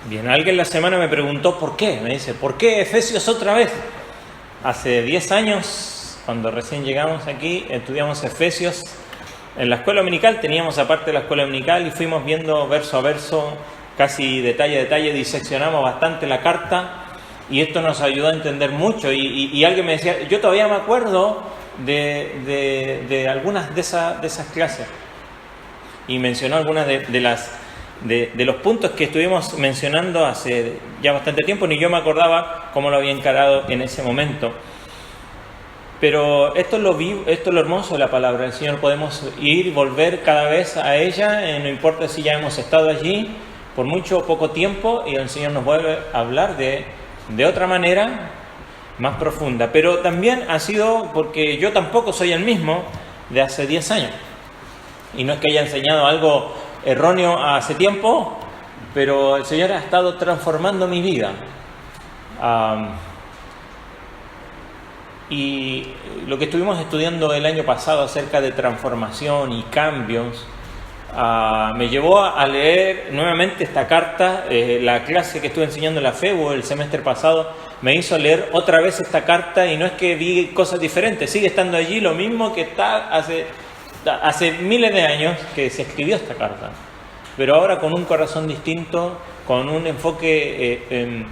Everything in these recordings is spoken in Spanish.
Bien, alguien la semana me preguntó por qué. Me dice, ¿por qué Efesios otra vez? Hace 10 años, cuando recién llegamos aquí, estudiamos Efesios en la escuela dominical. Teníamos aparte la escuela dominical y fuimos viendo verso a verso, casi detalle a detalle, diseccionamos bastante la carta y esto nos ayudó a entender mucho. Y alguien me decía, yo todavía me acuerdo de algunas de esas clases y mencionó algunas de los puntos que estuvimos mencionando hace ya bastante tiempo. Ni yo me acordaba cómo lo había encarado en ese momento. Pero esto es lo hermoso de la palabra del Señor. Podemos ir y volver cada vez a ella, no importa si ya hemos estado allí por mucho o poco tiempo, y el Señor nos vuelve a hablar de otra manera más profunda. Pero también ha sido porque yo tampoco soy el mismo de hace 10 años. Y no es que haya enseñado algo erróneo hace tiempo, pero el Señor ha estado transformando mi vida. Y lo que estuvimos estudiando el año pasado acerca de transformación y cambios, me llevó a leer nuevamente esta carta. La clase que estuve enseñando en la FEBU el semestre pasado me hizo leer otra vez esta carta, y no es que vi cosas diferentes, sigue estando allí lo mismo que está hace miles de años que se escribió esta carta, pero ahora con un corazón distinto, con un enfoque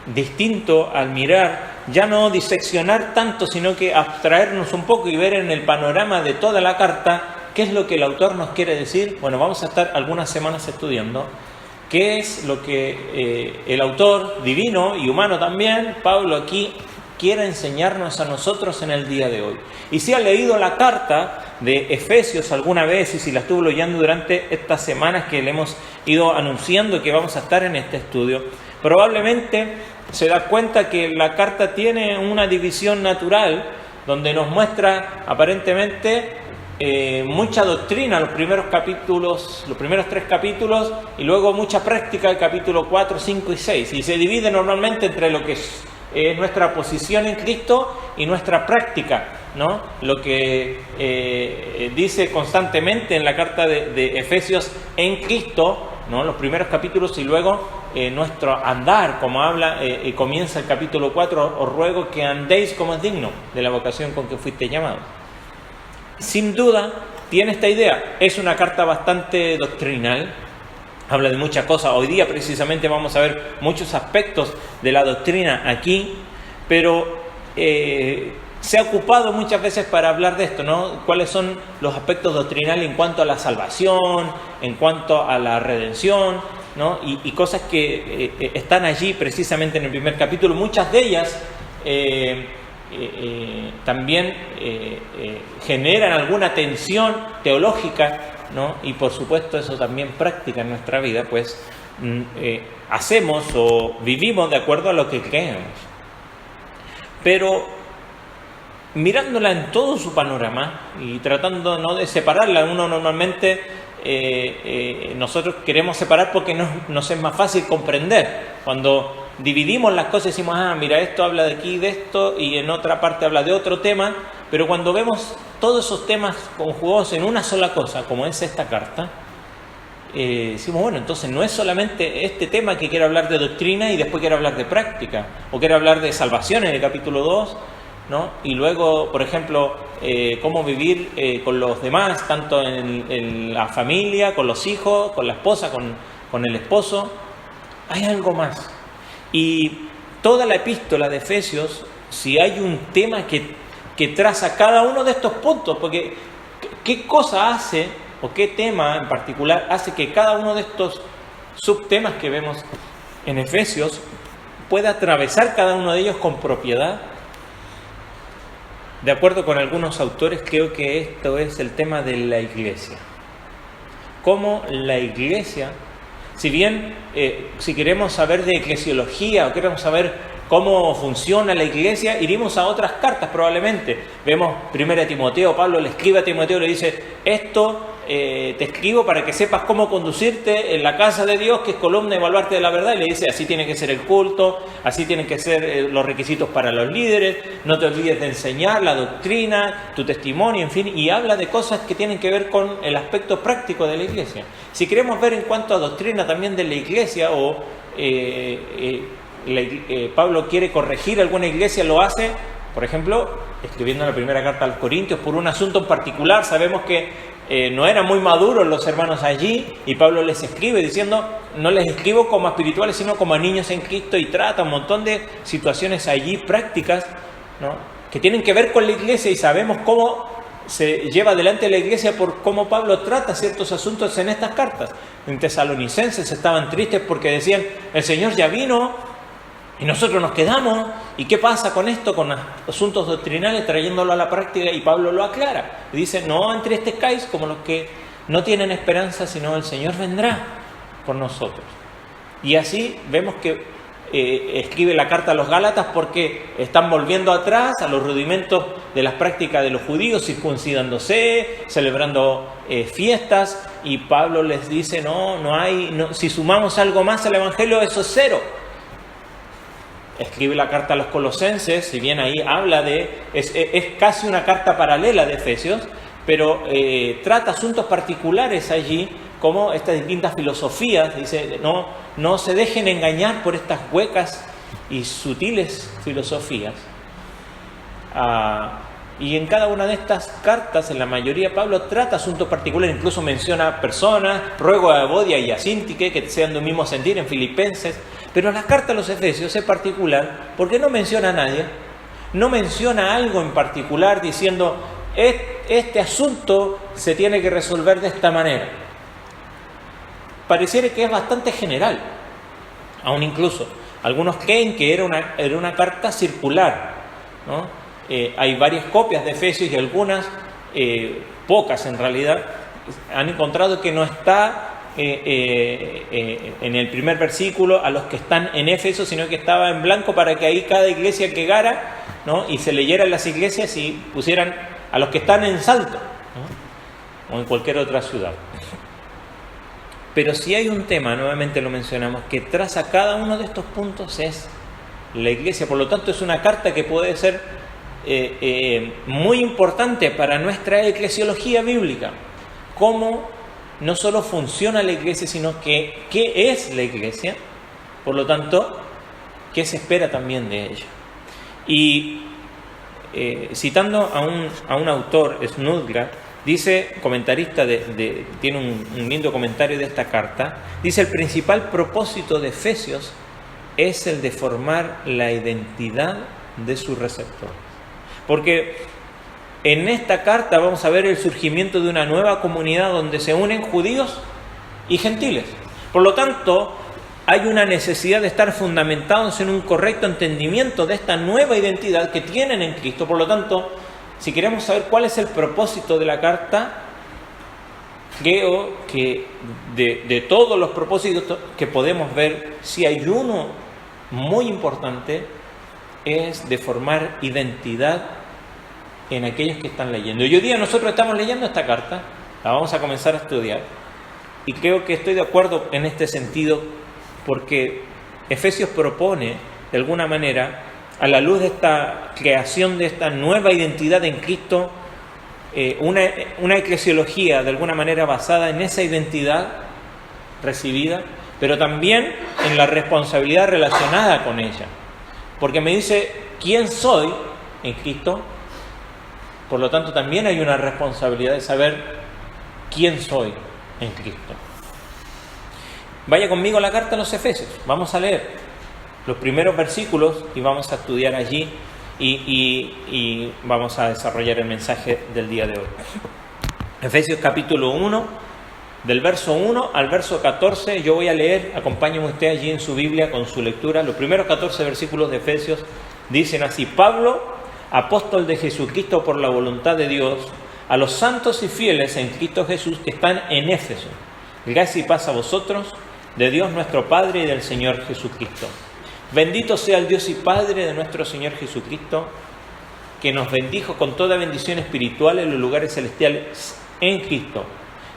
distinto al mirar, ya no diseccionar tanto, sino que abstraernos un poco y ver en el panorama de toda la carta qué es lo que el autor nos quiere decir. Bueno, vamos a estar algunas semanas estudiando qué es lo que el autor divino y humano también, Pablo, aquí quiere enseñarnos a nosotros en el día de hoy. Y si ha leído la carta de Efesios alguna vez, y si la estuvo leyendo durante estas semanas que le hemos ido anunciando que vamos a estar en este estudio, probablemente se da cuenta que la carta tiene una división natural donde nos muestra aparentemente mucha doctrina, los primeros 3 capítulos, y luego mucha práctica, el capítulo 4, 5 y 6, y se divide normalmente entre lo que es nuestra posición en Cristo y nuestra práctica, ¿no? Lo que dice constantemente en la carta de Efesios en Cristo, ¿no? Los primeros capítulos, y luego nuestro andar, como habla y comienza el capítulo 4, os ruego que andéis como es digno de la vocación con que fuiste llamados. Sin duda tiene esta idea, es una carta bastante doctrinal. Habla de muchas cosas. Hoy día precisamente vamos a ver muchos aspectos de la doctrina aquí, pero se ha ocupado muchas veces para hablar de esto, ¿no? ¿Cuáles son los aspectos doctrinales en cuanto a la salvación, en cuanto a la redención, ¿no? Y cosas que están allí precisamente en el primer capítulo. Muchas de ellas también generan alguna tensión teológica, ¿no? Y por supuesto eso también práctica en nuestra vida, pues hacemos o vivimos de acuerdo a lo que creemos. Pero mirándola en todo su panorama y tratando no de separarla, uno normalmente nosotros queremos separar porque nos es más fácil comprender. Cuando dividimos las cosas decimos, mira, esto habla de aquí de esto y en otra parte habla de otro tema, pero cuando vemos todos esos temas conjugados en una sola cosa, como es esta carta, decimos, bueno, entonces no es solamente este tema que quiero hablar de doctrina y después quiero hablar de práctica, o quiero hablar de salvación en el capítulo 2, ¿no? Y luego, por ejemplo, cómo vivir con los demás, tanto en la familia, con los hijos, con la esposa, con el esposo. Hay algo más. Y toda la epístola de Efesios, si hay un tema que traza cada uno de estos puntos, porque ¿qué cosa hace, o qué tema en particular hace que cada uno de estos subtemas que vemos en Efesios pueda atravesar cada uno de ellos con propiedad? De acuerdo con algunos autores, creo que esto es el tema de la iglesia. Cómo la iglesia, si bien si queremos saber de eclesiología o queremos saber cómo funciona la iglesia, iremos a otras cartas probablemente. Vemos 1 Timoteo, Pablo le escribe a Timoteo y le dice, esto te escribo para que sepas cómo conducirte en la casa de Dios, que es columna y baluarte de la verdad. Y le dice, así tiene que ser el culto, así tienen que ser los requisitos para los líderes, no te olvides de enseñar la doctrina, tu testimonio, en fin, y habla de cosas que tienen que ver con el aspecto práctico de la iglesia. Si queremos ver en cuanto a doctrina también de la iglesia, o Pablo quiere corregir alguna iglesia, lo hace, por ejemplo, escribiendo la primera carta a los Corintios por un asunto en particular. Sabemos que no eran muy maduros los hermanos allí, y Pablo les escribe diciendo, no les escribo como a espirituales, sino como a niños en Cristo, y trata un montón de situaciones allí prácticas, ¿no?, que tienen que ver con la iglesia, y sabemos cómo se lleva adelante la iglesia por cómo Pablo trata ciertos asuntos en estas cartas. En Tesalonicenses estaban tristes porque decían, el Señor ya vino y nosotros nos quedamos, ¿y qué pasa con esto, con asuntos doctrinales, trayéndolo a la práctica? Y Pablo lo aclara, y dice, no entristezcáis como los que no tienen esperanza, sino el Señor vendrá por nosotros. Y así vemos que escribe la carta a los Gálatas porque están volviendo atrás a los rudimentos de las prácticas de los judíos, circuncidándose, celebrando fiestas, y Pablo les dice, si sumamos algo más al Evangelio, eso es cero. Escribe la carta a los Colosenses, si bien ahí habla es casi una carta paralela de Efesios, pero trata asuntos particulares allí, como estas distintas filosofías. Dice, no se dejen engañar por estas huecas y sutiles filosofías. Y en cada una de estas cartas, en la mayoría, Pablo trata asuntos particulares, incluso menciona personas, ruego a Evodia y a Síntique que sean de un mismo sentir en Filipenses. Pero la carta a los Efesios es particular porque no menciona a nadie, no menciona algo en particular diciendo, este asunto se tiene que resolver de esta manera. Pareciera que es bastante general, aún incluso algunos creen que era una carta circular, ¿no? Hay varias copias de Efesios y algunas, pocas en realidad, han encontrado que no está en el primer versículo a los que están en Éfeso, sino que estaba en blanco para que ahí cada iglesia quedara, ¿no?, y se leyeran las iglesias y pusieran a los que están en Salto, ¿no?, o en cualquier otra ciudad. Pero si hay un tema, nuevamente lo mencionamos, que traza cada uno de estos puntos, es la iglesia. Por lo tanto, es una carta que puede ser muy importante para nuestra eclesiología bíblica. Cómo no solo funciona la iglesia, sino que qué es la iglesia, por lo tanto, qué se espera también de ella. Y citando a un autor, Snodgrass, dice, comentarista, tiene un lindo comentario de esta carta, dice, el principal propósito de Efesios es el de formar la identidad de su receptor. Porque en esta carta vamos a ver el surgimiento de una nueva comunidad donde se unen judíos y gentiles. Por lo tanto, hay una necesidad de estar fundamentados en un correcto entendimiento de esta nueva identidad que tienen en Cristo. Por lo tanto, si queremos saber cuál es el propósito de la carta, creo que de todos los propósitos que podemos ver, si hay uno muy importante, es de formar identidad en aquellos que están leyendo. Y hoy día nosotros estamos leyendo esta carta, la vamos a comenzar a estudiar, y creo que estoy de acuerdo en este sentido, porque Efesios propone, de alguna manera, a la luz de esta creación de esta nueva identidad en Cristo, una eclesiología de alguna manera basada en esa identidad recibida, pero también en la responsabilidad relacionada con ella. Porque me dice quién soy en Cristo, por lo tanto también hay una responsabilidad de saber quién soy en Cristo. Vaya conmigo a la carta a los Efesios, vamos a leer los primeros versículos y vamos a estudiar allí y vamos a desarrollar el mensaje del día de hoy. Efesios capítulo 1, del verso 1 al verso 14, yo voy a leer, acompáñenme usted allí en su Biblia con su lectura. Los primeros 14 versículos de Efesios dicen así: Pablo, apóstol de Jesucristo por la voluntad de Dios, a los santos y fieles en Cristo Jesús que están en Éfeso, gracia y paz a vosotros, de Dios nuestro Padre y del Señor Jesucristo. Bendito sea el Dios y Padre de nuestro Señor Jesucristo, que nos bendijo con toda bendición espiritual en los lugares celestiales en Cristo,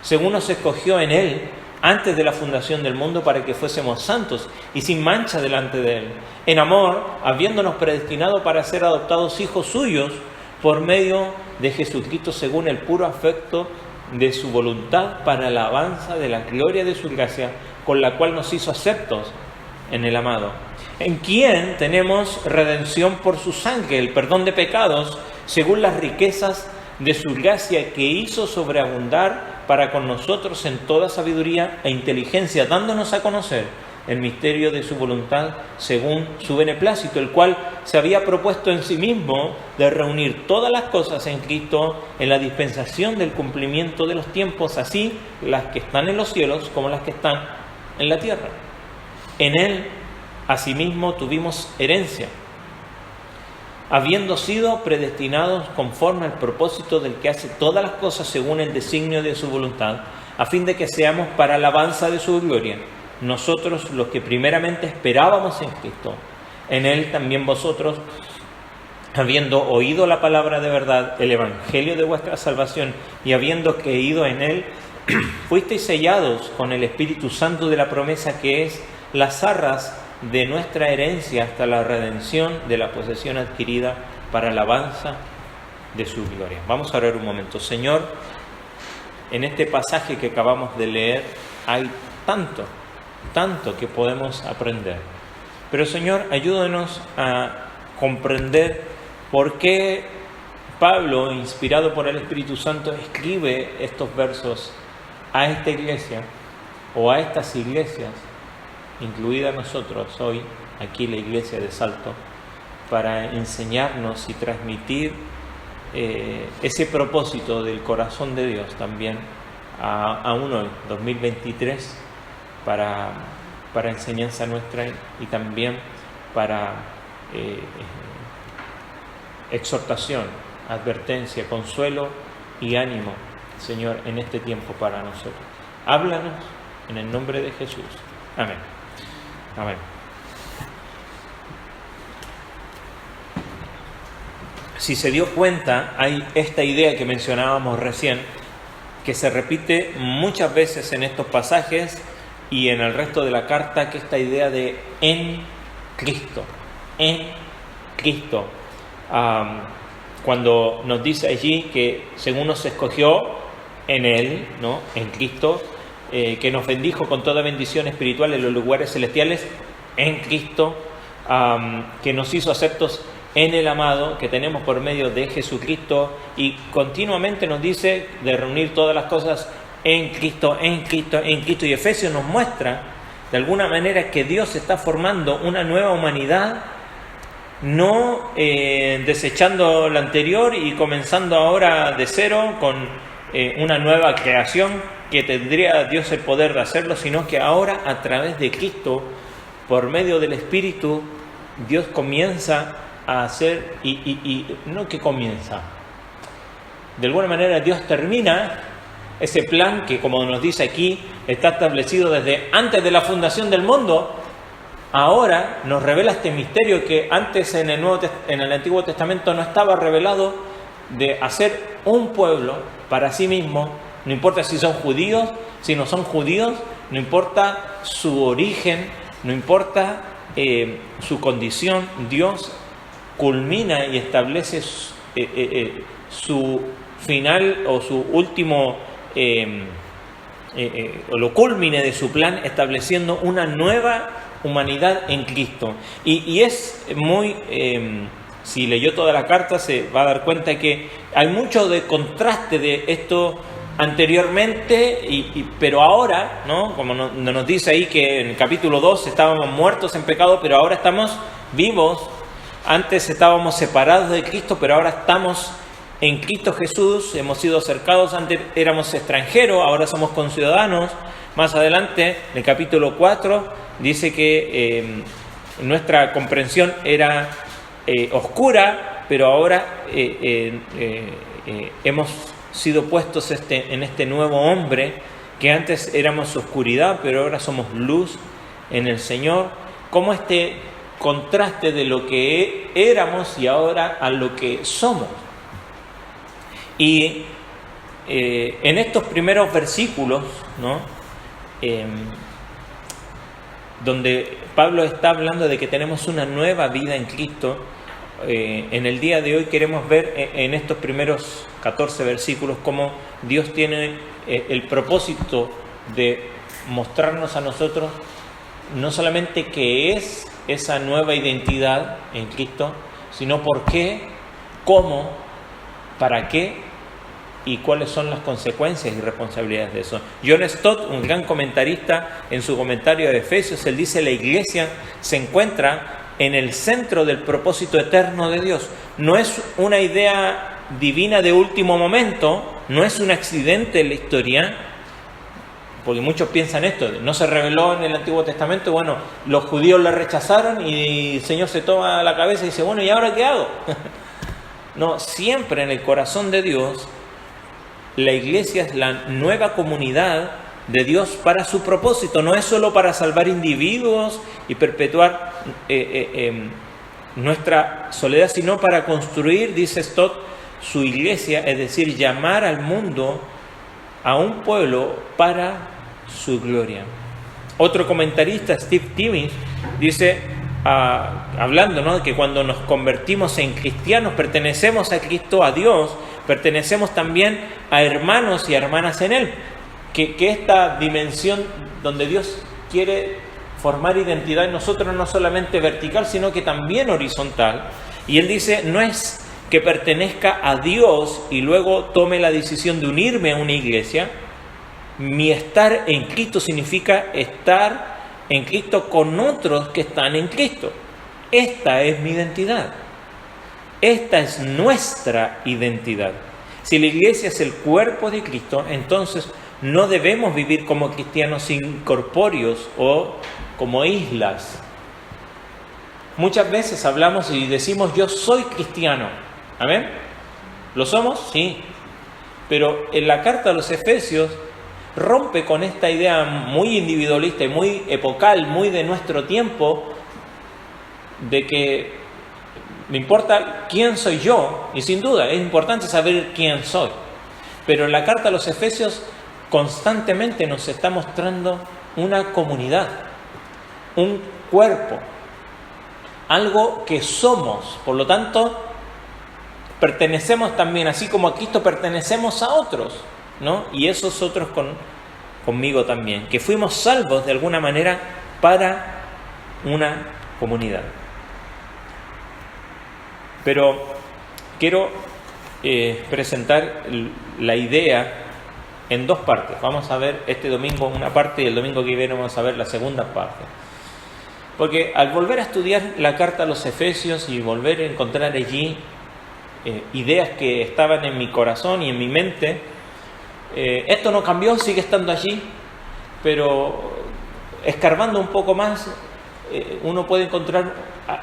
según nos escogió en Él antes de la fundación del mundo para que fuésemos santos y sin mancha delante de Él, en amor, habiéndonos predestinado para ser adoptados hijos suyos por medio de Jesucristo según el puro afecto de su voluntad, para la alabanza de la gloria de su gracia, con la cual nos hizo aceptos en el amado, en quien tenemos redención por su sangre, el perdón de pecados, según las riquezas de su gracia que hizo sobreabundar para con nosotros en toda sabiduría e inteligencia, dándonos a conocer el misterio de su voluntad según su beneplácito, el cual se había propuesto en sí mismo de reunir todas las cosas en Cristo en la dispensación del cumplimiento de los tiempos, así las que están en los cielos como las que están en la tierra. En Él, asimismo, tuvimos herencia, habiendo sido predestinados conforme al propósito del que hace todas las cosas según el designio de su voluntad, a fin de que seamos para alabanza de su gloria, nosotros los que primeramente esperábamos en Cristo. En Él también vosotros, habiendo oído la palabra de verdad, el evangelio de vuestra salvación, y habiendo creído en Él, fuisteis sellados con el Espíritu Santo de la promesa, que es las arras de nuestra herencia hasta la redención de la posesión adquirida para alabanza de su gloria. Vamos a orar un momento. Señor, en este pasaje que acabamos de leer hay tanto que podemos aprender. Pero Señor, ayúdanos a comprender por qué Pablo, inspirado por el Espíritu Santo, escribe estos versos a esta iglesia o a estas iglesias, incluida nosotros hoy, aquí la iglesia de Salto, para enseñarnos y transmitir ese propósito del corazón de Dios también aún hoy, 2023, para enseñanza nuestra y también para exhortación, advertencia, consuelo y ánimo, Señor, en este tiempo para nosotros. Háblanos en el nombre de Jesús. Amén. Amén. Si se dio cuenta, hay esta idea que mencionábamos recién, que se repite muchas veces en estos pasajes y en el resto de la carta, que esta idea de en Cristo, en Cristo. Cuando nos dice allí que según nos escogió en Él, ¿no? En Cristo, que nos bendijo con toda bendición espiritual en los lugares celestiales, en Cristo, que nos hizo aceptos en el amado, que tenemos por medio de Jesucristo, y continuamente nos dice de reunir todas las cosas en Cristo, en Cristo, en Cristo. Y Efesios nos muestra de alguna manera que Dios está formando una nueva humanidad, no desechando la anterior y comenzando ahora de cero con una nueva creación que tendría Dios el poder de hacerlo, sino que ahora a través de Cristo, por medio del Espíritu, Dios comienza a hacer, y no que comienza, de alguna manera Dios termina ese plan que, como nos dice aquí, está establecido desde antes de la fundación del mundo. Ahora nos revela este misterio que antes en el Antiguo Testamento no estaba revelado, de hacer un pueblo para sí mismo, no importa si son judíos, si no son judíos, no importa su origen, no importa su condición. Dios culmina y establece su final o su último, o lo culmine de su plan, estableciendo una nueva humanidad en Cristo. Y es muy, si leyó toda la carta se va a dar cuenta que hay mucho de contraste de esto anteriormente, pero ahora, ¿no? Como nos dice ahí que en el capítulo 2 estábamos muertos en pecado, pero ahora estamos vivos. Antes estábamos separados de Cristo, pero ahora estamos en Cristo Jesús. Hemos sido acercados, antes éramos extranjeros, ahora somos conciudadanos. Más adelante, en el capítulo 4, dice que nuestra comprensión era oscura, pero ahora hemos sido puestos en este nuevo hombre, que antes éramos oscuridad, pero ahora somos luz en el Señor. Como este contraste de lo que éramos y ahora a lo que somos. Y en estos primeros versículos, ¿no? Donde Pablo está hablando de que tenemos una nueva vida en Cristo, en el día de hoy queremos ver en estos primeros 14 versículos cómo Dios tiene el propósito de mostrarnos a nosotros no solamente qué es esa nueva identidad en Cristo, sino por qué, cómo, para qué y cuáles son las consecuencias y responsabilidades de eso. John Stott, un gran comentarista, en su comentario de Efesios, él dice: la iglesia se encuentra en el centro del propósito eterno de Dios. No es una idea divina de último momento, no es un accidente en la historia, porque muchos piensan esto: no se reveló en el Antiguo Testamento, bueno, los judíos la rechazaron y el Señor se toma la cabeza y dice: bueno, ¿y ahora qué hago? No, siempre en el corazón de Dios, la iglesia es la nueva comunidad de Dios para su propósito. No es solo para salvar individuos y perpetuar nuestra soledad, sino para construir, dice Stott, su iglesia, es decir, llamar al mundo a un pueblo para su gloria. Otro comentarista, Steve Timmins, dice, hablando, ¿no?, de que cuando nos convertimos en cristianos pertenecemos a Cristo, a Dios, pertenecemos también a hermanos y hermanas en Él. Que esta dimensión donde Dios quiere formar identidad en nosotros, no solamente vertical, sino que también horizontal. Y Él dice: no es que pertenezca a Dios y luego tome la decisión de unirme a una iglesia. Mi estar en Cristo significa estar en Cristo con otros que están en Cristo. Esta es mi identidad. Esta es nuestra identidad. Si la iglesia es el cuerpo de Cristo, entonces no debemos vivir como cristianos incorpóreos o como islas. Muchas veces hablamos y decimos: yo soy cristiano. ¿Amén? ¿Lo somos? Sí. Pero en la carta a los Efesios rompe con esta idea muy individualista y muy epocal, muy de nuestro tiempo, de que me importa quién soy yo, y sin duda es importante saber quién soy. Pero en la carta a los Efesios constantemente nos está mostrando una comunidad, un cuerpo, algo que somos. Por lo tanto, pertenecemos también, así como a Cristo pertenecemos a otros, ¿no? Y esos otros conmigo también, que fuimos salvos de alguna manera para una comunidad. Pero quiero presentar la idea en dos partes. Vamos a ver este domingo una parte y el domingo que viene vamos a ver la segunda parte. Porque al volver a estudiar la carta a los Efesios y volver a encontrar allí ideas que estaban en mi corazón y en mi mente, esto no cambió, sigue estando allí, pero escarbando un poco más, uno puede encontrar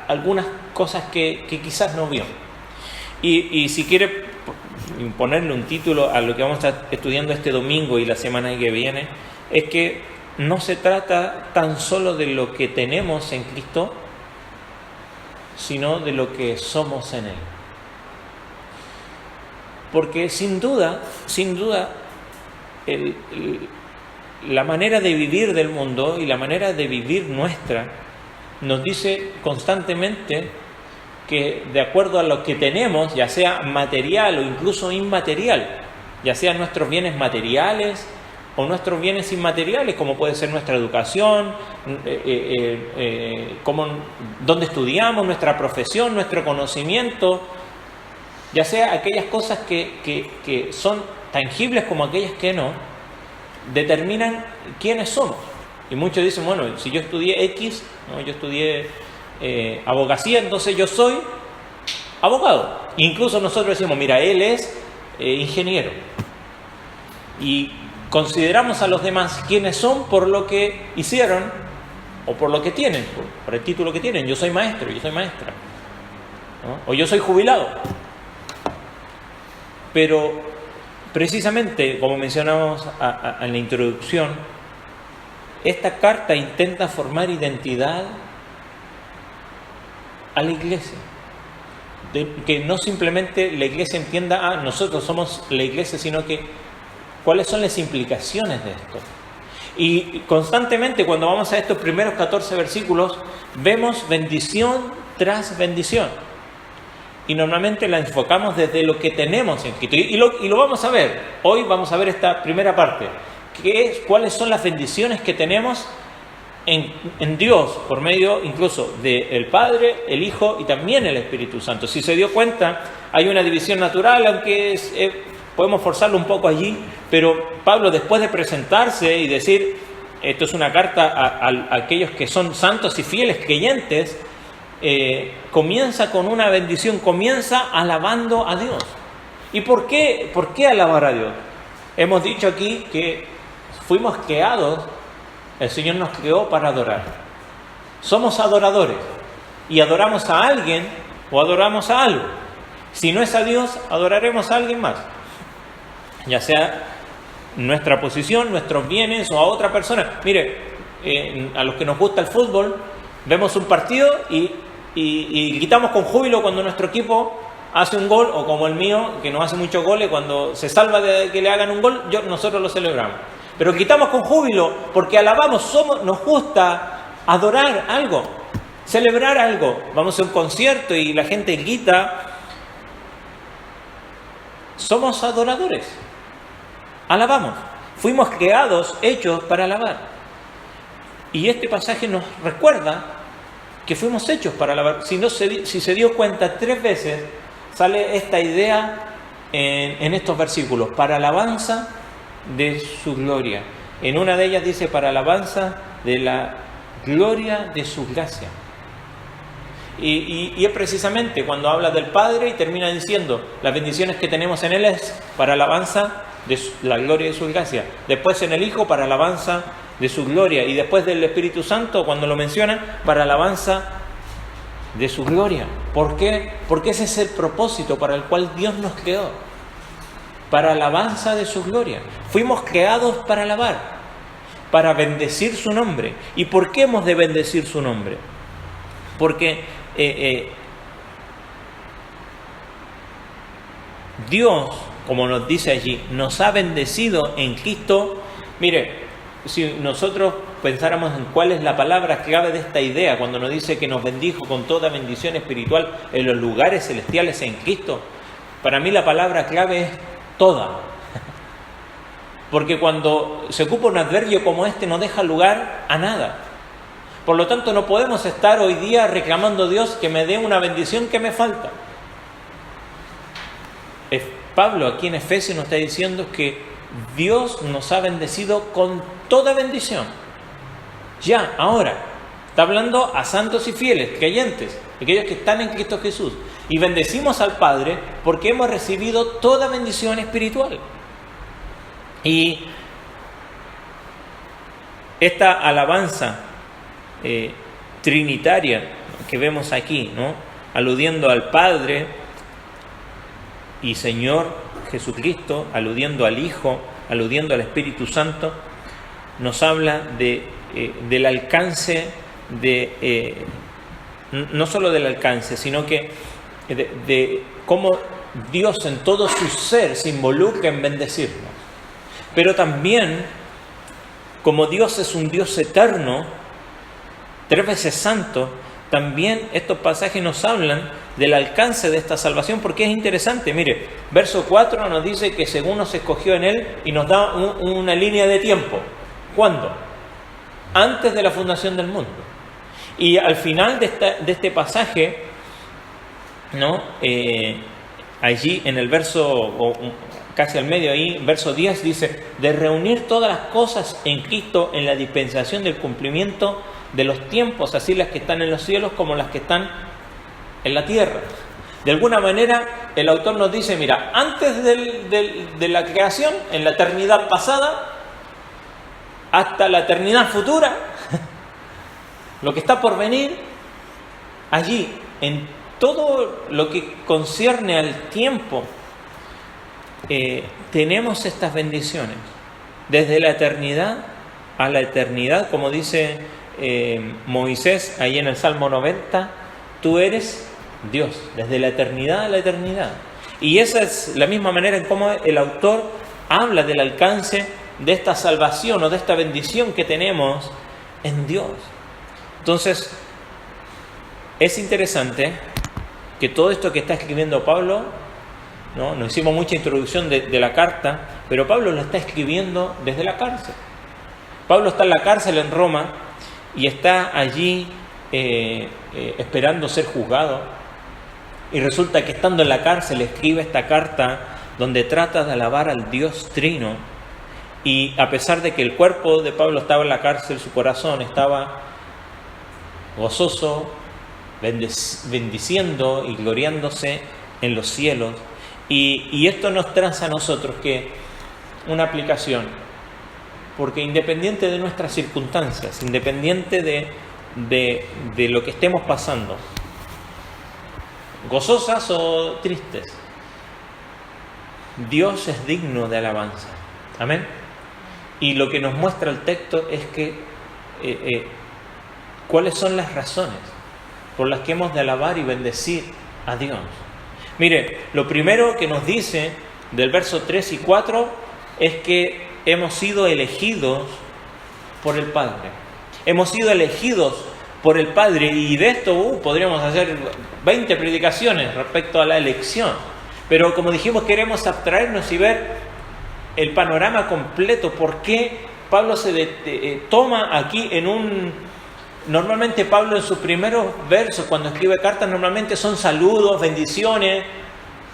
algunas cosas que quizás no vio. Y si quiere ponerle un título a lo que vamos a estar estudiando este domingo y la semana que viene, es que no se trata tan solo de lo que tenemos en Cristo, sino de lo que somos en Él. Porque sin duda, la manera de vivir del mundo y la manera de vivir nuestra nos dice constantemente que de acuerdo a lo que tenemos, ya sea material o incluso inmaterial, ya sean nuestros bienes materiales o nuestros bienes inmateriales, como puede ser nuestra educación, dónde estudiamos, nuestra profesión, nuestro conocimiento, ya sea aquellas cosas que son tangibles como aquellas que no, determinan quiénes somos. Y muchos dicen: bueno, si yo estudié X, ¿no?, yo estudié abogacía, entonces yo soy abogado. Incluso nosotros decimos: mira, él es ingeniero. Y consideramos a los demás quiénes son por lo que hicieron o por lo que tienen, por el título que tienen. Yo soy maestro, yo soy maestra, ¿no? O yo soy jubilado. Pero precisamente, como mencionamos en la introducción, esta carta intenta formar identidad a la iglesia. Que no simplemente la iglesia entienda: nosotros somos la iglesia, sino que cuáles son las implicaciones de esto. Y constantemente cuando vamos a estos primeros 14 versículos, vemos bendición tras bendición. Y normalmente la enfocamos desde lo que tenemos en Cristo. Y lo vamos a ver. Hoy vamos a ver esta primera parte. ¿Cuáles son las bendiciones que tenemos en Dios, por medio incluso del Padre, el Hijo y también el Espíritu Santo? Si se dio cuenta, hay una división natural, aunque podemos forzarlo un poco allí, pero Pablo, después de presentarse y decir, esto es una carta a aquellos que son santos y fieles creyentes, comienza con una bendición, comienza alabando a Dios. ¿Y por qué alabar a Dios? Hemos dicho aquí que fuimos creados, el Señor nos creó para adorar. Somos adoradores y adoramos a alguien o adoramos a algo. Si no es a Dios, adoraremos a alguien más, ya sea nuestra posición, nuestros bienes o a otra persona. Mire, a los que nos gusta el fútbol, vemos un partido y gritamos con júbilo cuando nuestro equipo hace un gol, o como el mío, que no hace muchos goles, cuando se salva de que le hagan un gol, nosotros lo celebramos. Pero gritamos con júbilo porque alabamos, nos gusta adorar algo, celebrar algo. Vamos a un concierto y la gente grita. Somos adoradores, alabamos. Fuimos creados, hechos para alabar. Y este pasaje nos recuerda que fuimos hechos para alabar. Si se dio cuenta, 3 veces sale esta idea en estos versículos: para alabanza de su gloria. En una de ellas dice: para alabanza de la gloria de su gracia. Y es precisamente cuando habla del Padre y termina diciendo las bendiciones que tenemos en Él es para alabanza de la gloria de su gracia. Después en el Hijo, para alabanza de su gloria. Y después del Espíritu Santo, cuando lo menciona, para alabanza de su gloria. ¿Por qué? Porque ese es el propósito para el cual Dios nos creó. Para alabanza de su gloria. Fuimos creados para alabar, para bendecir su nombre. ¿Y por qué hemos de bendecir su nombre? Porque Dios, como nos dice allí, nos ha bendecido en Cristo. Mire, si nosotros pensáramos en cuál es la palabra clave de esta idea, cuando nos dice que nos bendijo con toda bendición espiritual en los lugares celestiales en Cristo, para mí la palabra clave es toda. Porque cuando se ocupa un adverbio como este, no deja lugar a nada. Por lo tanto, no podemos estar hoy día reclamando a Dios que me dé una bendición que me falta. Pablo aquí en Efesios nos está diciendo que Dios nos ha bendecido con toda bendición. Ya, ahora, está hablando a santos y fieles, creyentes, aquellos que están en Cristo Jesús. Y bendecimos al Padre porque hemos recibido toda bendición espiritual. Y esta alabanza trinitaria que vemos aquí, ¿no?, aludiendo al Padre y Señor Jesucristo, aludiendo al Hijo, aludiendo al Espíritu Santo, nos habla del alcance no solo del alcance, sino que de cómo Dios en todo su ser se involucra en bendecirnos. Pero también, como Dios es un Dios eterno, 3 veces santo, también estos pasajes nos hablan del alcance de esta salvación, porque es interesante. Mire, verso 4 nos dice que según nos escogió en Él, y nos da una línea de tiempo. ¿Cuándo? Antes de la fundación del mundo. Y al final de este pasaje, ¿no?, allí en el verso, casi al medio ahí, verso 10, dice: de reunir todas las cosas en Cristo en la dispensación del cumplimiento de los tiempos, así las que están en los cielos como las que están en la tierra. De alguna manera, el autor nos dice: mira, antes de la creación, en la eternidad pasada, hasta la eternidad futura, lo que está por venir, allí, en todo lo que concierne al tiempo, tenemos estas bendiciones. Desde la eternidad a la eternidad, como dice Moisés ahí en el Salmo 90, tú eres Dios, desde la eternidad a la eternidad. Y esa es la misma manera en cómo el autor habla del alcance de esta salvación o de esta bendición que tenemos en Dios. Entonces, es interesante que todo esto que está escribiendo Pablo, ¿no? Nos hicimos mucha introducción de la carta, pero Pablo lo está escribiendo desde la cárcel. Pablo está en la cárcel en Roma y está allí esperando ser juzgado. Y resulta que estando en la cárcel escribe esta carta donde trata de alabar al Dios Trino. Y a pesar de que el cuerpo de Pablo estaba en la cárcel, su corazón estaba gozoso, bendiciendo y gloriándose en los cielos. Y esto nos traza a nosotros que una aplicación, porque independiente de nuestras circunstancias, independiente de lo que estemos pasando, gozosas o tristes, Dios es digno de alabanza. Amén. Y lo que nos muestra el texto es que cuáles son las razones por las que hemos de alabar y bendecir a Dios. Mire, lo primero que nos dice del verso 3 y 4 es que hemos sido elegidos por el Padre. Hemos sido elegidos por el Padre, y de esto podríamos hacer 20 predicaciones respecto a la elección. Pero como dijimos, queremos abstraernos y ver el panorama completo. ¿Por qué Pablo se toma aquí en un... Normalmente Pablo en sus primeros versos, cuando escribe cartas, normalmente son saludos, bendiciones,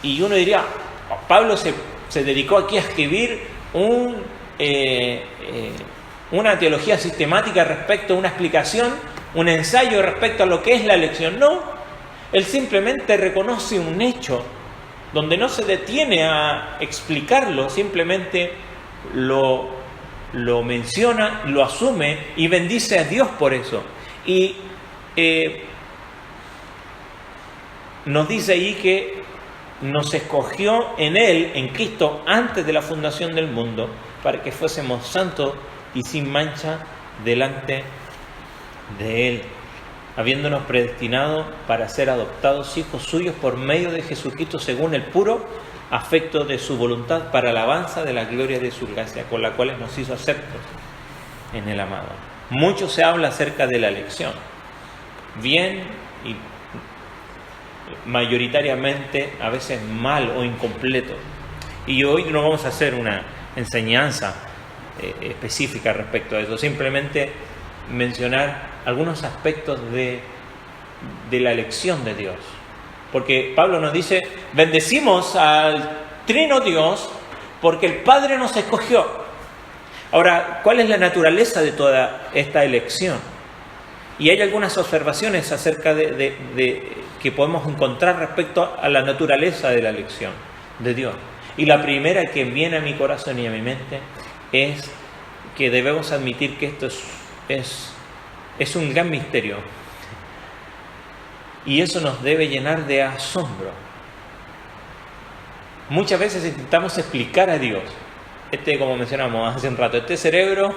y uno diría, Pablo se dedicó aquí a escribir una teología sistemática respecto a una explicación, un ensayo respecto a lo que es la elección. No, él simplemente reconoce un hecho, donde no se detiene a explicarlo, simplemente lo menciona, lo asume y bendice a Dios por eso. Y nos dice ahí que nos escogió en Él, en Cristo, antes de la fundación del mundo, para que fuésemos santos y sin mancha delante de Él, habiéndonos predestinado para ser adoptados hijos suyos por medio de Jesucristo, según el puro afecto de su voluntad, para alabanza de la gloria de su gracia, con la cual nos hizo aceptos en el amado. Mucho se habla acerca de la elección, bien y mayoritariamente a veces mal o incompleto. Y hoy no vamos a hacer una enseñanza específica respecto a eso, simplemente mencionar algunos aspectos de la elección de Dios. Porque Pablo nos dice, bendecimos al Trino Dios porque el Padre nos escogió. Ahora, ¿cuál es la naturaleza de toda esta elección? Y hay algunas observaciones acerca de que podemos encontrar respecto a la naturaleza de la elección de Dios. Y la primera que viene a mi corazón y a mi mente es que debemos admitir que esto es un gran misterio. Y eso nos debe llenar de asombro. Muchas veces intentamos explicar a Dios. Como mencionamos hace un rato, este cerebro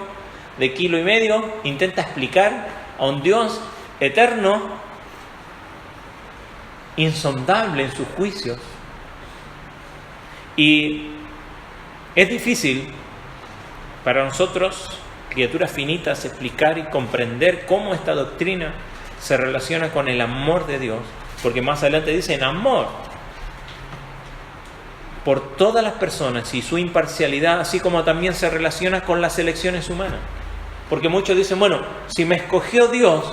de 1,5 kilos intenta explicar a un Dios eterno, insondable en sus juicios. Y es difícil para nosotros, criaturas finitas, explicar y comprender cómo esta doctrina se relaciona con el amor de Dios, porque más adelante dice en amor por todas las personas y su imparcialidad, así como también se relaciona con las elecciones humanas. Porque muchos dicen, bueno, si me escogió Dios,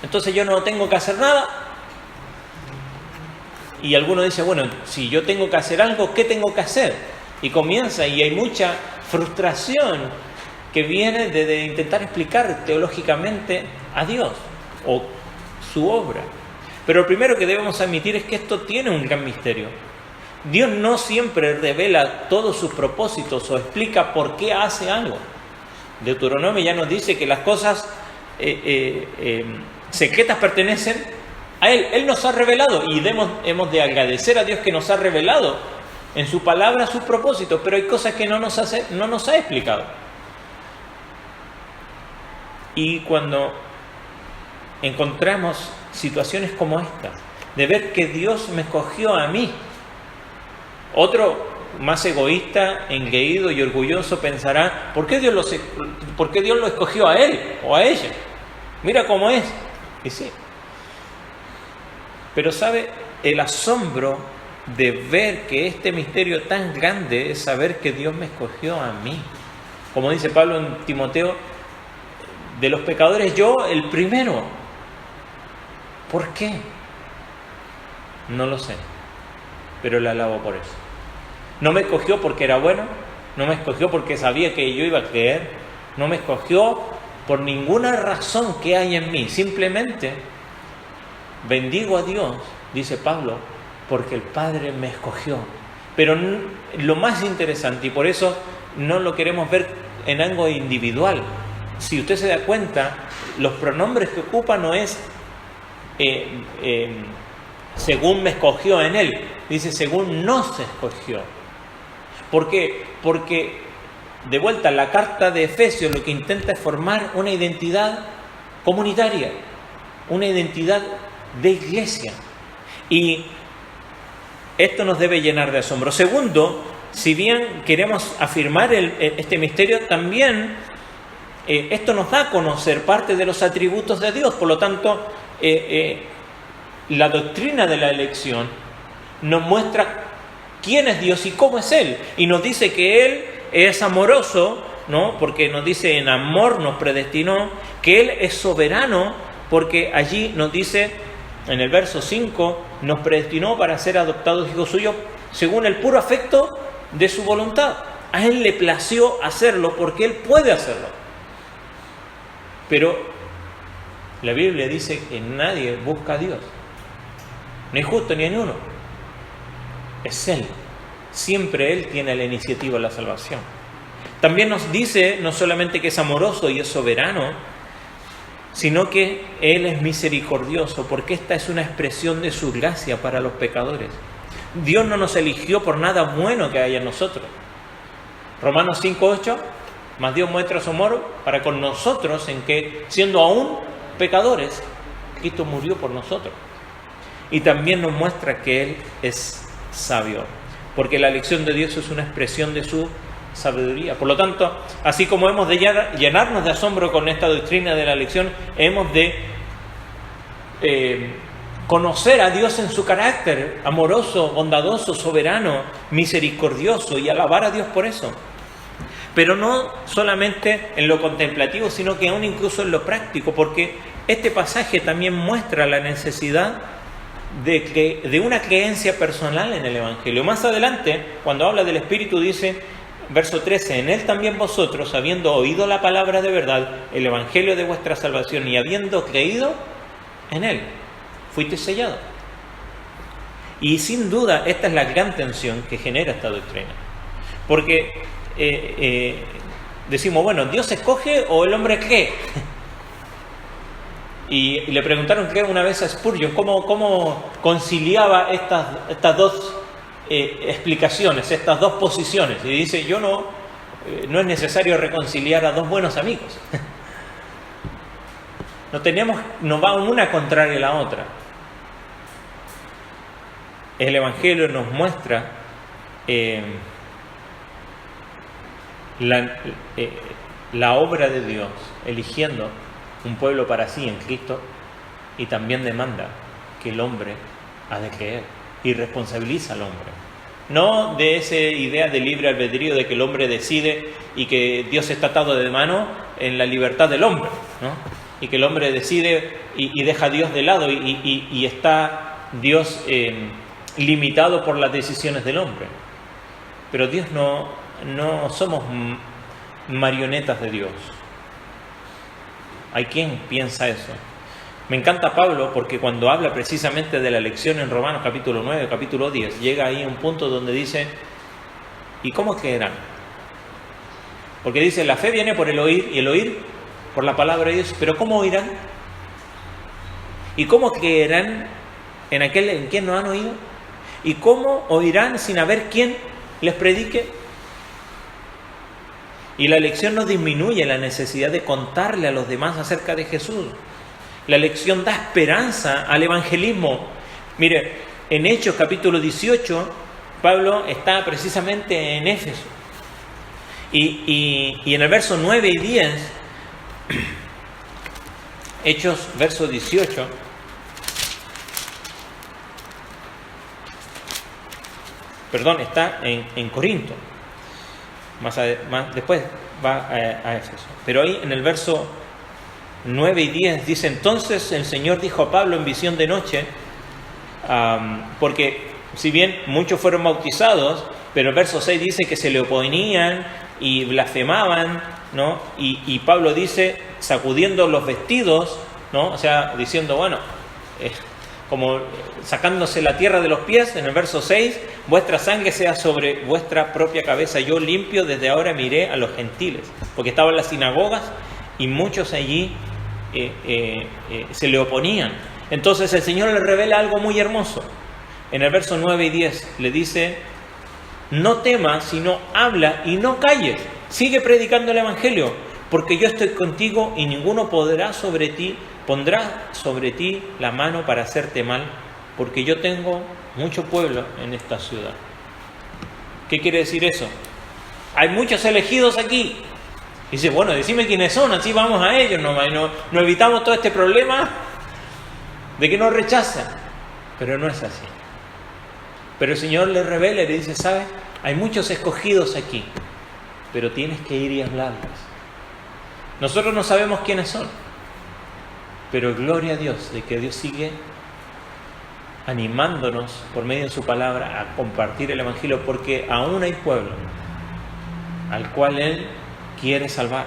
entonces yo no tengo que hacer nada. Y algunos dicen, bueno, si yo tengo que hacer algo, ¿qué tengo que hacer? Y comienza, y hay mucha frustración que viene de intentar explicar teológicamente a Dios o su obra. Pero lo primero que debemos admitir es que esto tiene un gran misterio. Dios no siempre revela todos sus propósitos o explica por qué hace algo. Deuteronomio ya nos dice que las cosas secretas pertenecen a Él. Él nos ha revelado y hemos de agradecer a Dios que nos ha revelado en su palabra sus propósitos, pero hay cosas que no nos ha explicado. Y cuando encontramos situaciones como esta, de ver que Dios me escogió a mí, otro más egoísta, engreído y orgulloso pensará, ¿por qué Dios lo escogió a él o a ella? Mira cómo es. Y sí. Pero ¿sabe? El asombro de ver que este misterio tan grande es saber que Dios me escogió a mí. Como dice Pablo en Timoteo, de los pecadores yo el primero. ¿Por qué? No lo sé, pero le alabo por eso. No me escogió porque era bueno, no me escogió porque sabía que yo iba a creer, no me escogió por ninguna razón que hay en mí. Simplemente bendigo a Dios, dice Pablo, porque el Padre me escogió. Pero lo más interesante, y por eso no lo queremos ver en algo individual, si usted se da cuenta, los pronombres que ocupa no es según me escogió en él, dice según nos escogió. ¿Por qué? Porque de vuelta la carta de Efesios lo que intenta es formar una identidad comunitaria, una identidad de iglesia, y esto nos debe llenar de asombro. Segundo, si bien queremos afirmar este misterio, también esto nos da a conocer parte de los atributos de Dios. Por lo tanto, la doctrina de la elección nos muestra quién es Dios y cómo es Él. Y nos dice que Él es amoroso, ¿no? Porque nos dice en amor nos predestinó, que Él es soberano, porque allí nos dice en el verso 5, nos predestinó para ser adoptados hijos suyos según el puro afecto de su voluntad. A Él le plació hacerlo porque Él puede hacerlo. Pero la Biblia dice que nadie busca a Dios. No hay justo ni en uno. Es Él. Siempre Él tiene la iniciativa de la salvación. También nos dice no solamente que es amoroso y es soberano, sino que Él es misericordioso, porque esta es una expresión de su gracia para los pecadores. Dios no nos eligió por nada bueno que haya en nosotros. Romanos 5:8, mas Dios muestra su amor para con nosotros en que, siendo aún pecadores, Cristo murió por nosotros. Y también nos muestra que Él es sabio, porque la elección de Dios es una expresión de su sabiduría. Por lo tanto, así como hemos de llenarnos de asombro con esta doctrina de la elección, hemos de conocer a Dios en su carácter amoroso, bondadoso, soberano, misericordioso, y alabar a Dios por eso. Pero no solamente en lo contemplativo, sino que aún incluso en lo práctico, porque este pasaje también muestra la necesidad de una creencia personal en el Evangelio. Más adelante, cuando habla del Espíritu, dice, verso 13, en Él también vosotros, habiendo oído la palabra de verdad, el Evangelio de vuestra salvación, y habiendo creído en Él, fuiste sellado. Y sin duda, esta es la gran tensión que genera esta doctrina. Porque decimos, bueno, ¿Dios escoge o el hombre cree? Y le preguntaron, creo, una vez a Spurgeon cómo conciliaba estas dos explicaciones, estas dos posiciones. Y dice, no es necesario reconciliar a dos buenos amigos. No va una contraria a la otra. El Evangelio nos muestra la obra de Dios eligiendo un pueblo para sí en Cristo, y también demanda que el hombre ha de creer y responsabiliza al hombre. No de esa idea de libre albedrío de que el hombre decide y que Dios está atado de mano en la libertad del hombre, ¿no? Y que el hombre decide y deja a Dios de lado y está Dios limitado por las decisiones del hombre. Pero Dios no somos marionetas de Dios. Hay quien piensa eso. Me encanta Pablo porque cuando habla precisamente de la elección en Romanos capítulo 9, capítulo 10, llega ahí a un punto donde dice, ¿y cómo creerán? Porque dice, la fe viene por el oír y el oír por la palabra de Dios, pero ¿cómo oirán? ¿Y cómo creerán en aquel en quien no han oído? ¿Y cómo oirán sin haber quien les predique? Y la elección no disminuye la necesidad de contarle a los demás acerca de Jesús. La elección da esperanza al evangelismo. Mire, en Hechos capítulo 18, Pablo está precisamente en Éfeso. Y en el verso 9 y 10, Hechos, verso 18, está en Corinto. Más después va a Éfeso. Pero ahí en el verso 9 y 10 dice: entonces el Señor dijo a Pablo en visión de noche, porque si bien muchos fueron bautizados, pero el verso 6 dice que se le oponían y blasfemaban, ¿no? Y Pablo dice, sacudiendo los vestidos, ¿no? O sea, diciendo, bueno, como sacándose la tierra de los pies, en el verso 6, vuestra sangre sea sobre vuestra propia cabeza, yo limpio desde ahora miré a los gentiles, porque estaba en las sinagogas y muchos allí se le oponían. Entonces el Señor le revela algo muy hermoso. En el verso 9 y 10 le dice: no temas, sino habla y no calles, sigue predicando el Evangelio, porque yo estoy contigo y ninguno pondrá sobre ti la mano para hacerte mal, porque yo tengo mucho pueblo en esta ciudad. ¿Qué quiere decir eso? Hay muchos elegidos aquí. Dice, bueno, decime quiénes son, así vamos a ellos nomás, y no evitamos todo este problema de que nos rechazan. Pero no es así. Pero el Señor le revela y le dice, ¿sabes? Hay muchos escogidos aquí, pero tienes que ir y hablarles. Nosotros no sabemos quiénes son, pero gloria a Dios de que Dios sigue animándonos por medio de su palabra a compartir el Evangelio, porque aún hay pueblo al cual Él quiere salvar.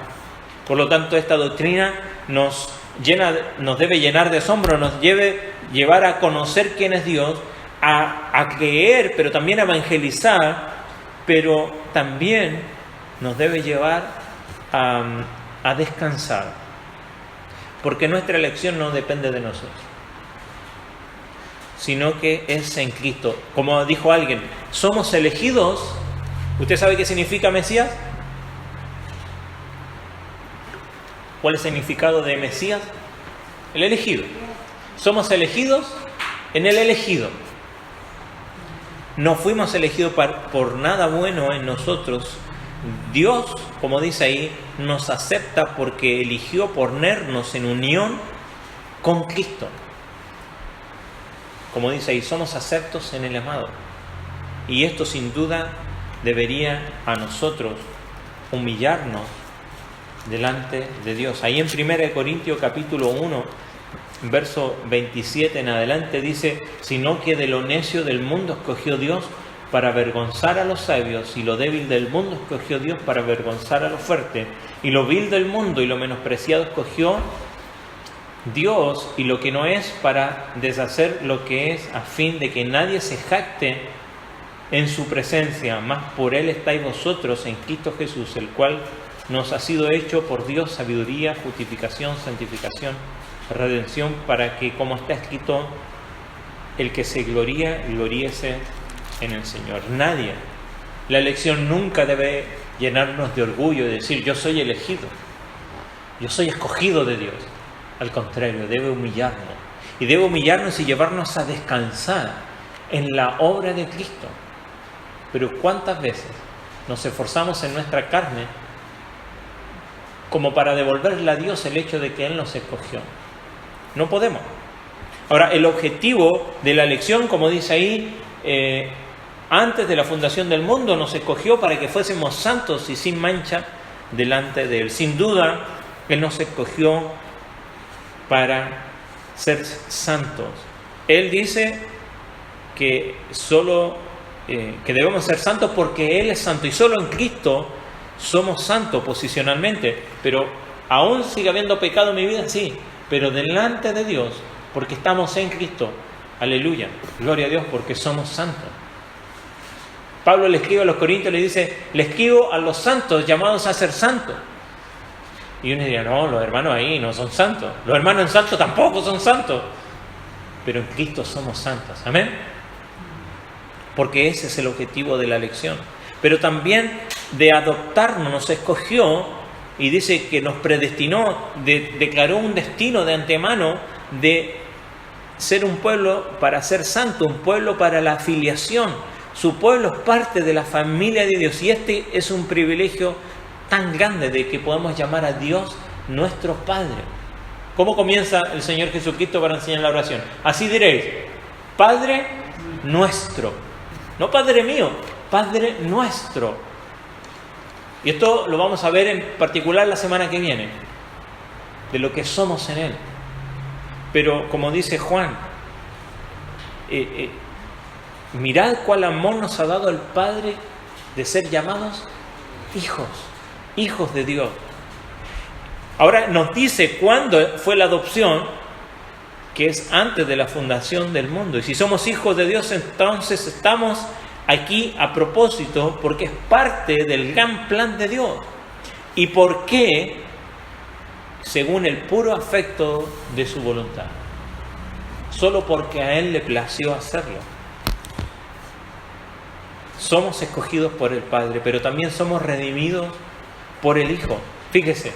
Por lo tanto, esta doctrina nos debe llenar de asombro, nos debe llevar a conocer quién es Dios, a creer, pero también a evangelizar, pero también nos debe llevar a descansar, porque nuestra elección no depende de nosotros, sino que es en Cristo. Como dijo alguien, somos elegidos. ¿Usted sabe qué significa Mesías? ¿Cuál es el significado de Mesías? El elegido. Somos elegidos en el elegido. No fuimos elegidos por nada bueno en nosotros. Dios, como dice ahí, nos acepta porque eligió ponernos en unión con Cristo. Como dice ahí, somos aceptos en el amado. Y esto sin duda debería a nosotros humillarnos delante de Dios. Ahí en 1 Corintios capítulo 1, verso 27 en adelante dice, sino que de lo necio del mundo escogió Dios para avergonzar a los sabios, y lo débil del mundo escogió Dios para avergonzar a lo fuerte, y lo vil del mundo y lo menospreciado escogió Dios, y lo que no es, para deshacer lo que es, a fin de que nadie se jacte en su presencia, mas por Él estáis vosotros en Cristo Jesús, el cual nos ha sido hecho por Dios sabiduría, justificación, santificación, redención, para que, como está escrito, el que se gloría, gloríese en el Señor. Nadie. La elección nunca debe llenarnos de orgullo y decir, yo soy elegido, yo soy escogido de Dios. Al contrario, debe humillarnos. Y debe humillarnos y llevarnos a descansar en la obra de Cristo. Pero ¿cuántas veces nos esforzamos en nuestra carne como para devolverle a Dios el hecho de que Él nos escogió? No podemos. Ahora, el objetivo de la elección, como dice ahí, antes de la fundación del mundo nos escogió para que fuésemos santos y sin mancha delante de Él. Sin duda, Él nos escogió para ser santos. Él dice que que debemos ser santos porque Él es santo, y solo en Cristo somos santos posicionalmente. Pero aún sigue habiendo pecado en mi vida, sí, pero delante de Dios, porque estamos en Cristo. Aleluya, gloria a Dios, porque somos santos. Pablo le escribe a los Corintios, le dice, le escribo a los santos llamados a ser santos. Y uno diría, no, los hermanos ahí no son santos. Los hermanos en santos tampoco son santos. Pero en Cristo somos santos. Amén. Porque ese es el objetivo de la elección. Pero también de adoptarnos, nos escogió y dice que nos predestinó, declaró un destino de antemano de ser un pueblo para ser santo, un pueblo para la filiación. Su pueblo es parte de la familia de Dios. Y este es un privilegio tan grande de que podamos llamar a Dios nuestro Padre. ¿Cómo comienza el Señor Jesucristo para enseñar la oración? Así diréis: Padre nuestro. No Padre mío, Padre nuestro. Y esto lo vamos a ver en particular la semana que viene, de lo que somos en Él. Pero como dice Juan, mirad cuál amor nos ha dado el Padre de ser llamados hijos de Dios. Ahora nos dice cuándo fue la adopción, que es antes de la fundación del mundo. Y si somos hijos de Dios, entonces estamos aquí a propósito, porque es parte del gran plan de Dios. ¿Y por qué? Según el puro afecto de su voluntad. Solo porque a Él le plació hacerlo. Somos escogidos por el Padre, pero también somos redimidos por el Hijo. Fíjese,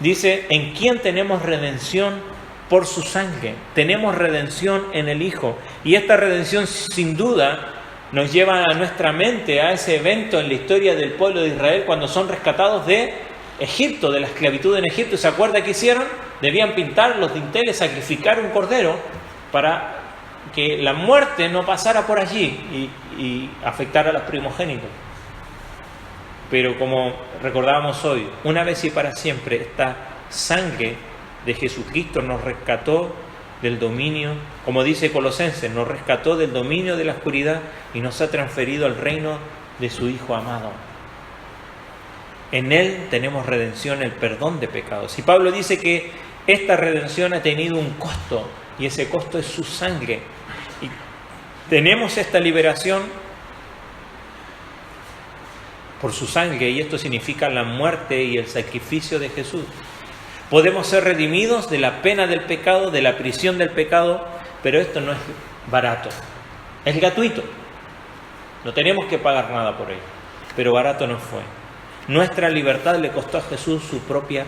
dice: ¿en quién tenemos redención? Por su sangre. Tenemos redención en el Hijo. Y esta redención, sin duda, nos lleva a nuestra mente a ese evento en la historia del pueblo de Israel cuando son rescatados de Egipto, de la esclavitud en Egipto. ¿Se acuerda qué hicieron? Debían pintar los dinteles, sacrificar un cordero para que la muerte no pasara por allí y afectara a los primogénitos. Pero como recordábamos hoy, una vez y para siempre, esta sangre de Jesucristo nos rescató del dominio, como dice Colosenses, nos rescató del dominio de la oscuridad y nos ha transferido al reino de su Hijo amado. En Él tenemos redención, el perdón de pecados. Y Pablo dice que esta redención ha tenido un costo, y ese costo es su sangre. Y tenemos esta liberación por su sangre, y esto significa la muerte y el sacrificio de Jesús. Podemos ser redimidos de la pena del pecado, de la prisión del pecado, pero esto no es barato, es gratuito. No tenemos que pagar nada por ello, pero barato no fue. Nuestra libertad le costó a Jesús su propia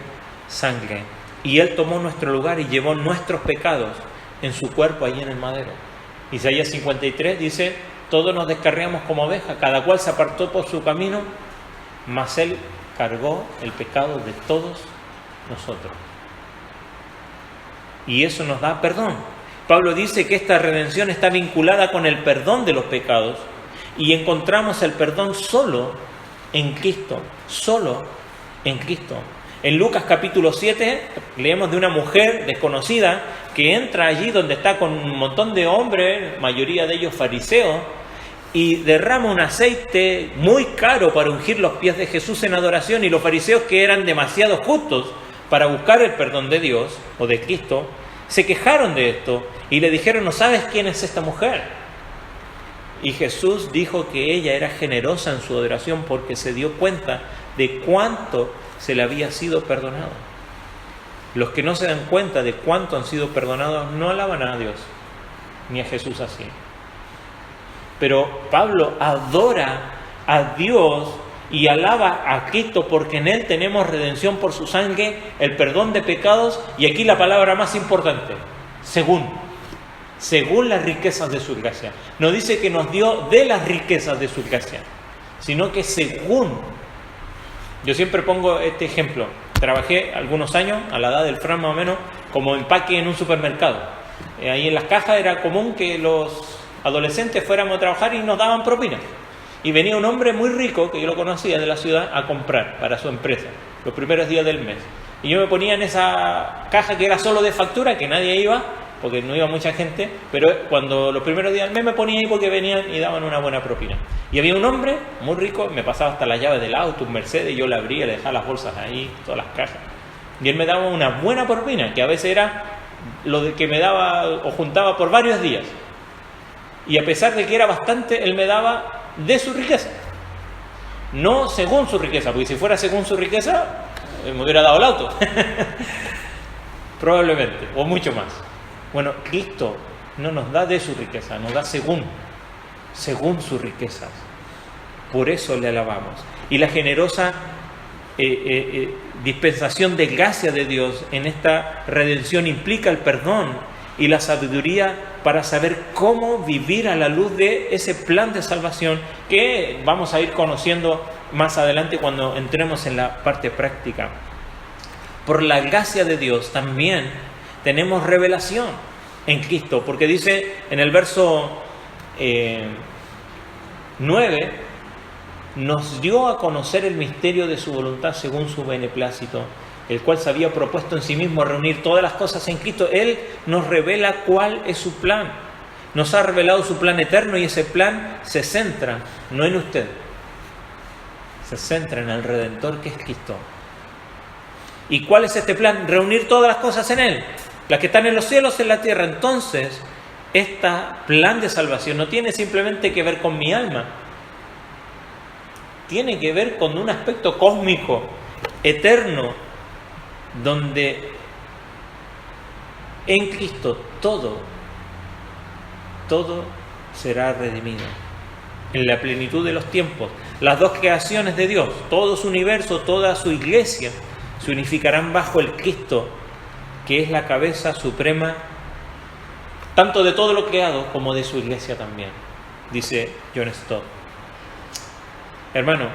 sangre, y Él tomó nuestro lugar y llevó nuestros pecados en su cuerpo allí en el madero. Isaías 53 dice: todos nos descarriamos como ovejas, cada cual se apartó por su camino, mas Él cargó el pecado de todos nosotros. Y eso nos da perdón. Pablo dice que esta redención está vinculada con el perdón de los pecados, y encontramos el perdón solo en Cristo, solo en Cristo. En Lucas capítulo 7 leemos de una mujer desconocida que entra allí donde está con un montón de hombres, mayoría de ellos fariseos, y derrama un aceite muy caro para ungir los pies de Jesús en adoración, y los fariseos, que eran demasiado justos para buscar el perdón de Dios o de Cristo, se quejaron de esto y le dijeron: ¿no sabes quién es esta mujer? Y Jesús dijo que ella era generosa en su adoración porque se dio cuenta de cuánto se le había sido perdonado. Los que no se dan cuenta de cuánto han sido perdonados no alaban a Dios ni a Jesús así. Pero Pablo adora a Dios y alaba a Cristo porque en Él tenemos redención por su sangre, el perdón de pecados, y aquí la palabra más importante: según las riquezas de su gracia. No dice que nos dio de las riquezas de su gracia, sino que según. Yo siempre pongo este ejemplo. Trabajé algunos años, a la edad del Fran más o menos, como empaque en un supermercado. Ahí en las cajas era común que los adolescentes fuéramos a trabajar y nos daban propina. Y venía un hombre muy rico, que yo lo conocía de la ciudad, a comprar para su empresa los primeros días del mes. Y yo me ponía en esa caja que era solo de factura, que nadie iba, porque no iba mucha gente, pero cuando los primeros días del mes me ponía ahí porque venían y daban una buena propina. Y había un hombre muy rico, me pasaba hasta las llaves del auto, un Mercedes, yo la abría, le dejaba las bolsas ahí, todas las cajas. Y él me daba una buena propina, que a veces era lo de que me daba o juntaba por varios días. Y a pesar de que era bastante, él me daba de su riqueza, no según su riqueza, porque si fuera según su riqueza me hubiera dado el auto probablemente, o mucho más. Bueno, Cristo no nos da de su riqueza, nos da según sus riquezas. Por eso le alabamos. Y la generosa dispensación de gracia de Dios en esta redención implica el perdón y la sabiduría para saber cómo vivir a la luz de ese plan de salvación que vamos a ir conociendo más adelante cuando entremos en la parte práctica. Por la gracia de Dios también tenemos revelación en Cristo, porque dice en el verso 9, nos dio a conocer el misterio de su voluntad según su beneplácito, el cual se había propuesto en sí mismo reunir todas las cosas en Cristo. Él nos revela cuál es su plan. Nos ha revelado su plan eterno y ese plan se centra no en usted, se centra en el Redentor que es Cristo. ¿Y cuál es este plan? Reunir todas las cosas en Él, las que están en los cielos, en la tierra. Entonces, este plan de salvación no tiene simplemente que ver con mi alma, tiene que ver con un aspecto cósmico, eterno, donde en Cristo todo será redimido. En la plenitud de los tiempos, las dos creaciones de Dios, todo su universo, toda su iglesia, se unificarán bajo el Cristo, que es la cabeza suprema, tanto de todo lo creado como de su iglesia también, dice John Stott. Hermano,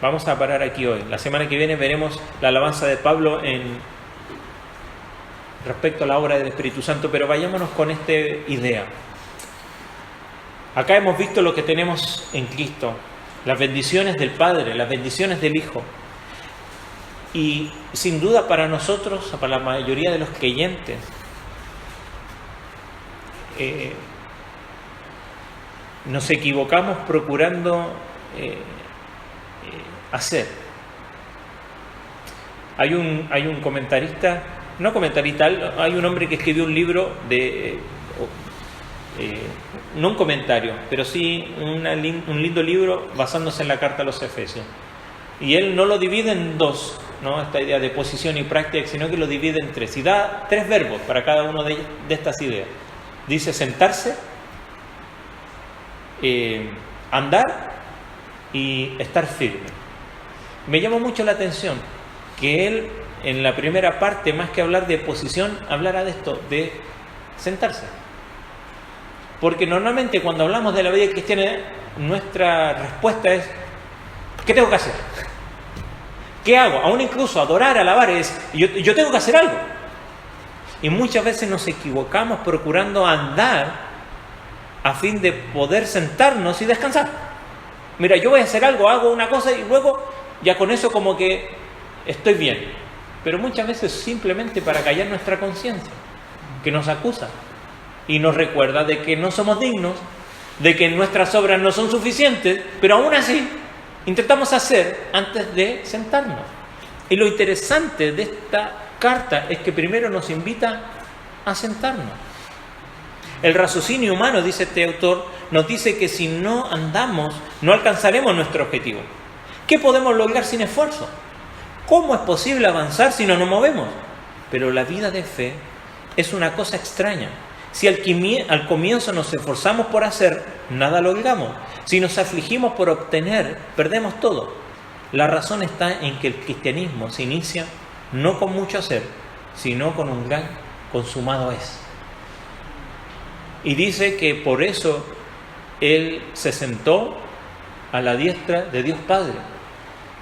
vamos a parar aquí hoy. La semana que viene veremos la alabanza de Pablo respecto a la obra del Espíritu Santo, pero vayámonos con esta idea. Acá hemos visto lo que tenemos en Cristo, las bendiciones del Padre, las bendiciones del Hijo. Y sin duda para nosotros, para la mayoría de los creyentes, nos equivocamos procurando hacer. Hay un comentarista, hay un hombre que escribió un libro no un comentario, pero sí un lindo libro basándose en la carta a los Efesios. Y él no lo divide en dos, ¿no? Esta idea de posición y práctica, sino que lo divide en tres. Y da 3 verbos para cada una de estas ideas. Dice sentarse, andar y estar firme. Me llamó mucho la atención que él, en la primera parte, más que hablar de posición, hablara de esto, de sentarse. Porque normalmente cuando hablamos de la vida cristiana, nuestra respuesta es: ¿qué tengo que hacer? ¿Qué hago? Aún incluso adorar, alabar es: yo tengo que hacer algo. Y muchas veces nos equivocamos procurando andar a fin de poder sentarnos y descansar. Mira, yo voy a hacer algo, hago una cosa y luego ya con eso como que estoy bien. Pero muchas veces simplemente para callar nuestra conciencia, que nos acusa y nos recuerda de que no somos dignos, de que nuestras obras no son suficientes, pero aún así intentamos hacer antes de sentarnos. Y lo interesante de esta carta es que primero nos invita a sentarnos. El raciocinio humano, dice este autor, nos dice que si no andamos, no alcanzaremos nuestro objetivo. ¿Qué podemos lograr sin esfuerzo? ¿Cómo es posible avanzar si no nos movemos? Pero la vida de fe es una cosa extraña. Si al comienzo nos esforzamos por hacer, nada logramos. Si nos afligimos por obtener, perdemos todo. La razón está en que el cristianismo se inicia no con mucho hacer, sino con un gran consumado es. Y dice que por eso Él se sentó a la diestra de Dios Padre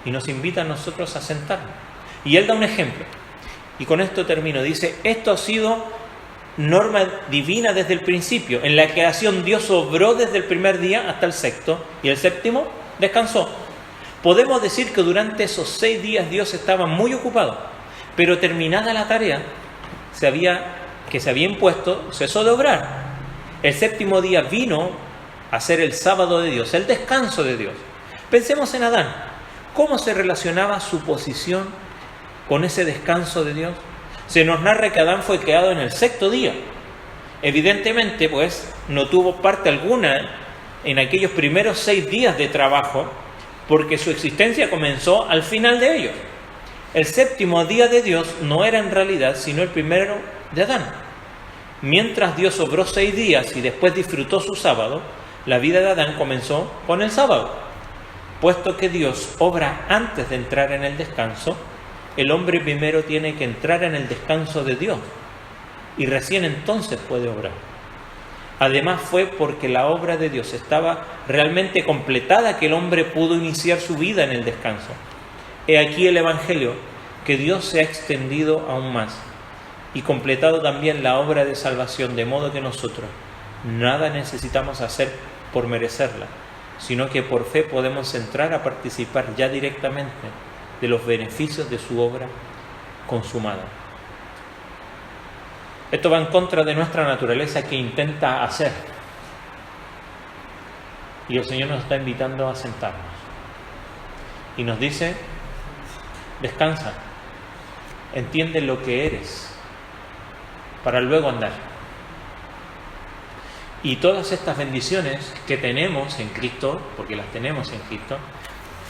y nos invita a nosotros a sentarnos. Y Él da un ejemplo. Y con esto termino. Dice: esto ha sido norma divina desde el principio. En la creación Dios obró desde el primer día hasta el 6º y el 7º descansó. Podemos decir que durante esos 6 días Dios estaba muy ocupado, pero terminada la tarea que se había impuesto, cesó de obrar. El 7º día vino a ser el sábado de Dios, el descanso de Dios. Pensemos en Adán. ¿Cómo se relacionaba su posición con ese descanso de Dios? Se nos narra que Adán fue creado en el 6º día. Evidentemente, pues, no tuvo parte alguna en aquellos primeros 6 días de trabajo, porque su existencia comenzó al final de ellos. El 7º día de Dios no era en realidad sino el primero de Adán. Mientras Dios obró 6 días y después disfrutó su sábado, la vida de Adán comenzó con el sábado. Puesto que Dios obra antes de entrar en el descanso, el hombre primero tiene que entrar en el descanso de Dios y recién entonces puede obrar. además fue porque la obra de Dios estaba realmente completada que el hombre pudo iniciar su vida en el descanso. He aquí el Evangelio, que Dios se ha extendido aún más y completado también la obra de salvación, de modo que nosotros nada necesitamos hacer por merecerla, sino que por fe podemos entrar a participar ya directamente de los beneficios de su obra consumada. Esto va en contra de nuestra naturaleza que intenta hacer. Y el Señor nos está invitando a sentarnos. Y nos dice, descansa, entiende lo que eres, para luego andar. Y todas estas bendiciones que tenemos en Cristo, porque las tenemos en Cristo,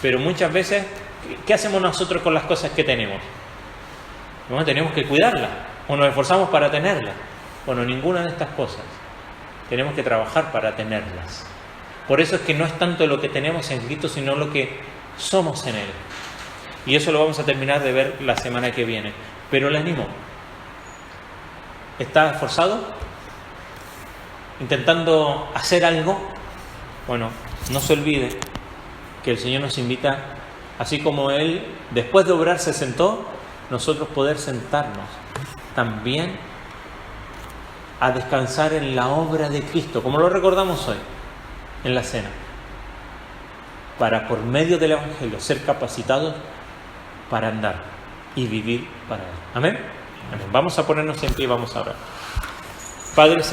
pero muchas veces, ¿qué hacemos nosotros con las cosas que tenemos? Bueno, tenemos que cuidarlas, o nos esforzamos para tenerlas. Bueno, ninguna de estas cosas. Tenemos que trabajar para tenerlas. Por eso es que no es tanto lo que tenemos en Cristo, sino lo que somos en Él. Y eso lo vamos a terminar de ver la semana que viene. Pero le animo. ¿Está esforzado? ¿Intentando hacer algo? Bueno, no se olvide que el Señor nos invita, así como Él, después de obrar, se sentó, nosotros poder sentarnos también a descansar en la obra de Cristo, como lo recordamos hoy en la cena, para por medio del Evangelio ser capacitados para andar y vivir para Él. Amén. Amén. Vamos a ponernos en pie y vamos a orar. Padre